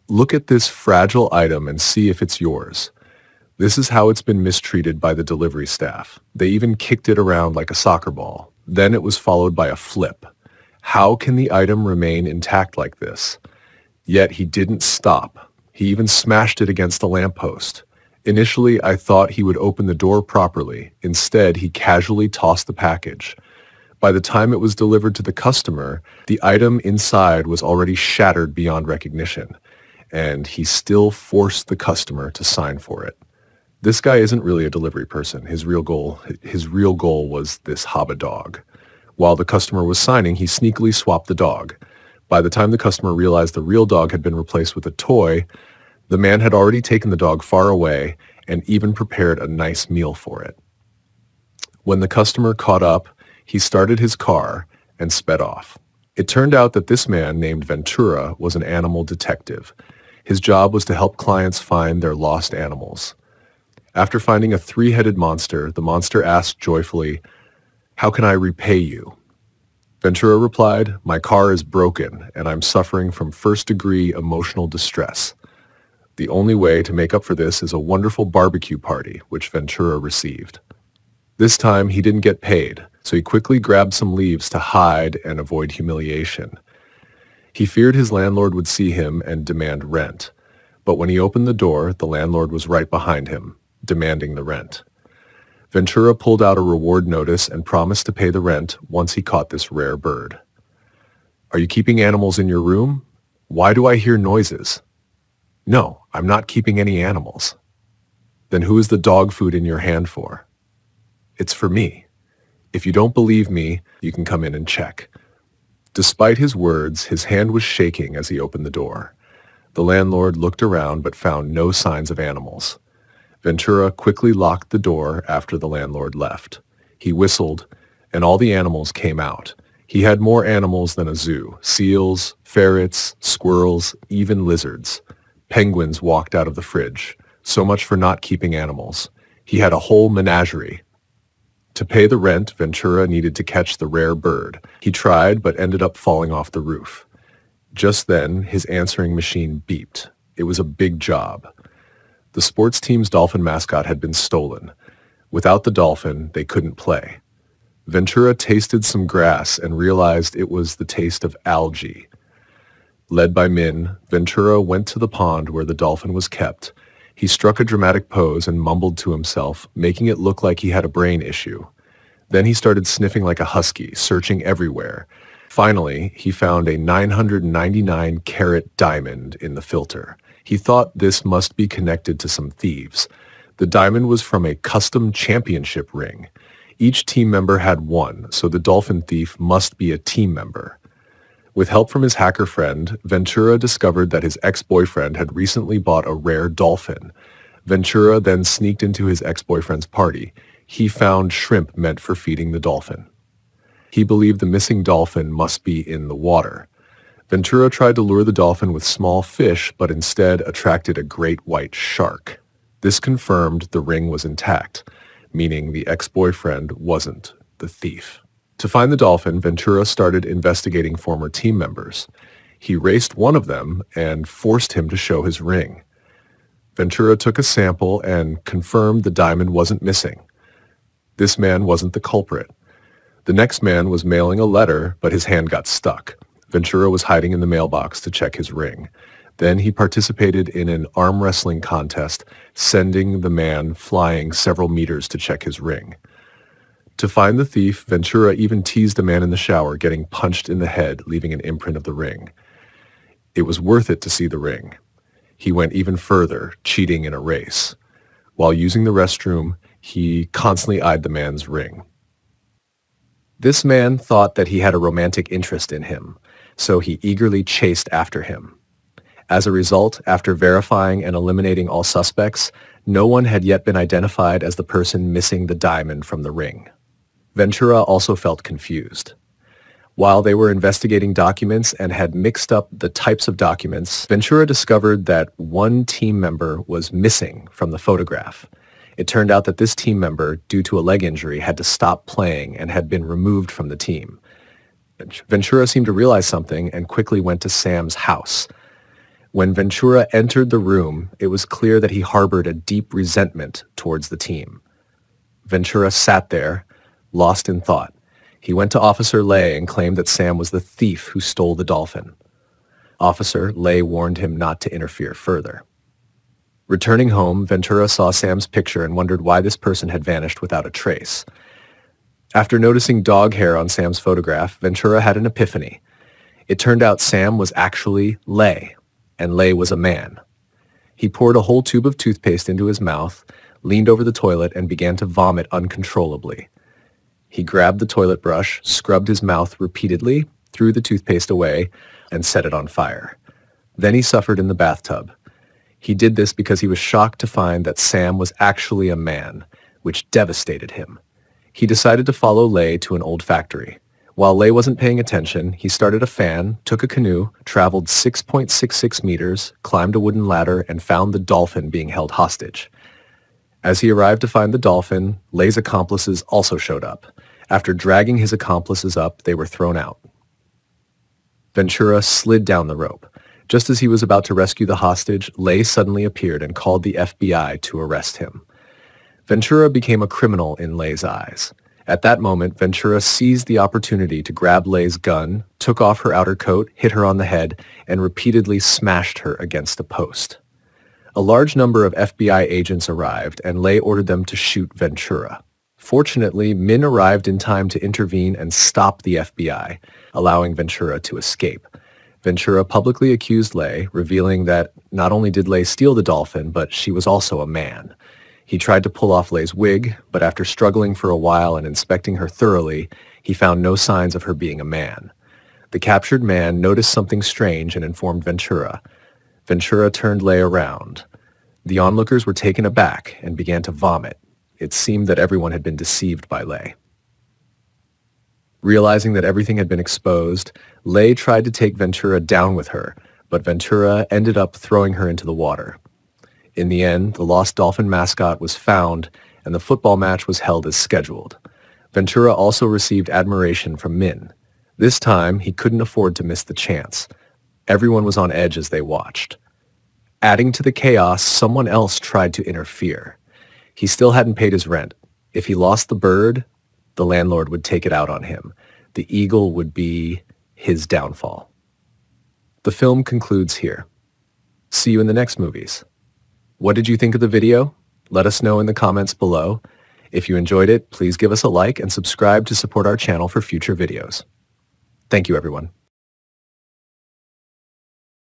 Look at this fragile item and see if it's yours. This is how it's been mistreated by the delivery staff. They even kicked it around like a soccer ball. Then it was followed by a flip. How can the item remain intact like this? Yet he didn't stop. He even smashed it against a lamppost. Initially, I thought he would open the door properly. Instead, he casually tossed the package. By the time it was delivered to the customer, the item inside was already shattered beyond recognition, and he still forced the customer to sign for it. This guy isn't really a delivery person. His real goal was this Haba dog. While the customer was signing, he sneakily swapped the dog. By the time the customer realized the real dog had been replaced with a toy, the man had already taken the dog far away and even prepared a nice meal for it. When the customer caught up, he started his car and sped off. It turned out that this man named Ventura was an animal detective. His job was to help clients find their lost animals. After finding a three-headed monster, the monster asked joyfully, "How can I repay you?" Ventura replied, "My car is broken and I'm suffering from first-degree emotional distress. The only way to make up for this is a wonderful barbecue party," which Ventura received. This time he didn't get paid, so he quickly grabbed some leaves to hide and avoid humiliation. He feared his landlord would see him and demand rent, but when he opened the door, the landlord was right behind him, demanding the rent. Ventura pulled out a reward notice and promised to pay the rent once he caught this rare bird. "Are you keeping animals in your room? Why do I hear noises?" "No, I'm not keeping any animals." "Then who is the dog food in your hand for?" "It's for me. If you don't believe me, you can come in and check." Despite his words, his hand was shaking as he opened the door. The landlord looked around but found no signs of animals. Ventura quickly locked the door after the landlord left. He whistled, and all the animals came out. He had more animals than a zoo: seals, ferrets, squirrels, even lizards. Penguins walked out of the fridge. So much for not keeping animals. He had a whole menagerie. To pay the rent, Ventura needed to catch the rare bird. He tried, but ended up falling off the roof. Just then, his answering machine beeped. It was a big job. The sports team's dolphin mascot had been stolen. Without the dolphin, they couldn't play. Ventura tasted some grass and realized it was the taste of algae. Led by Min, Ventura went to the pond where the dolphin was kept. He struck a dramatic pose and mumbled to himself, making it look like he had a brain issue. Then he started sniffing like a husky, searching everywhere. Finally, he found a 999-carat diamond in the filter. He thought this must be connected to some thieves. The diamond was from a custom championship ring. Each team member had one, so the dolphin thief must be a team member. With help from his hacker friend, Ventura discovered that his ex-boyfriend had recently bought a rare dolphin. Ventura then sneaked into his ex-boyfriend's party. He found shrimp meant for feeding the dolphin. He believed the missing dolphin must be in the water. Ventura tried to lure the dolphin with small fish, but instead attracted a great white shark. This confirmed the ring was intact, meaning the ex-boyfriend wasn't the thief. To find the dolphin, Ventura started investigating former team members. He raced one of them and forced him to show his ring. Ventura took a sample and confirmed the diamond wasn't missing. This man wasn't the culprit. The next man was mailing a letter, but his hand got stuck. Ventura was hiding in the mailbox to check his ring. Then he participated in an arm wrestling contest, sending the man flying several meters to check his ring. To find the thief, Ventura even teased a man in the shower, getting punched in the head, leaving an imprint of the ring. It was worth it to see the ring. He went even further, cheating in a race. While using the restroom, he constantly eyed the man's ring. This man thought that he had a romantic interest in him, so he eagerly chased after him. As a result, after verifying and eliminating all suspects, no one had yet been identified as the person missing the diamond from the ring. Ventura also felt confused. While they were investigating documents and had mixed up the types of documents, Ventura discovered that one team member was missing from the photograph. It turned out that this team member, due to a leg injury, had to stop playing and had been removed from the team. Ventura seemed to realize something and quickly went to Sam's house. When Ventura entered the room, it was clear that he harbored a deep resentment towards the team. Ventura sat there, lost in thought. He went to Officer Lay and claimed that Sam was the thief who stole the dolphin. Officer Lay warned him not to interfere further. Returning home, Ventura saw Sam's picture and wondered why this person had vanished without a trace. After noticing dog hair on Sam's photograph, Ventura had an epiphany. It turned out Sam was actually Lay, and Lay was a man. He poured a whole tube of toothpaste into his mouth, leaned over the toilet, and began to vomit uncontrollably. He grabbed the toilet brush, scrubbed his mouth repeatedly, threw the toothpaste away, and set it on fire. Then he suffered in the bathtub. He did this because he was shocked to find that Sam was actually a man, which devastated him. He decided to follow Lay to an old factory. While Lay wasn't paying attention, he started a fan, took a canoe, traveled 6.66 meters, climbed a wooden ladder, and found the dolphin being held hostage. As he arrived to find the dolphin, Lay's accomplices also showed up. After dragging his accomplices up, they were thrown out. Ventura slid down the rope. Just as he was about to rescue the hostage, Lay suddenly appeared and called the FBI to arrest him. Ventura became a criminal in Lay's eyes. At that moment, Ventura seized the opportunity to grab Lay's gun, took off her outer coat, hit her on the head, and repeatedly smashed her against a post. A large number of FBI agents arrived, and Lay ordered them to shoot Ventura. Fortunately, Min arrived in time to intervene and stop the FBI, allowing Ventura to escape. Ventura publicly accused Lay, revealing that not only did Lay steal the dolphin, but she was also a man. He tried to pull off Lay's wig, but after struggling for a while and inspecting her thoroughly, he found no signs of her being a man. The captured man noticed something strange and informed Ventura. Ventura turned Lay around. The onlookers were taken aback and began to vomit. It seemed that everyone had been deceived by Lay. Realizing that everything had been exposed, Lay tried to take Ventura down with her, but Ventura ended up throwing her into the water. In the end, the lost dolphin mascot was found, and the football match was held as scheduled. Ventura also received admiration from Min. This time, he couldn't afford to miss the chance. Everyone was on edge as they watched. Adding to the chaos, someone else tried to interfere. He still hadn't paid his rent. If he lost the bird, the landlord would take it out on him. The eagle would be his downfall. The film concludes here. See you in the next movies. What did you think of the video? Let us know in the comments below. If you enjoyed it, please give us a like and subscribe to support our channel for future videos. Thank you, everyone.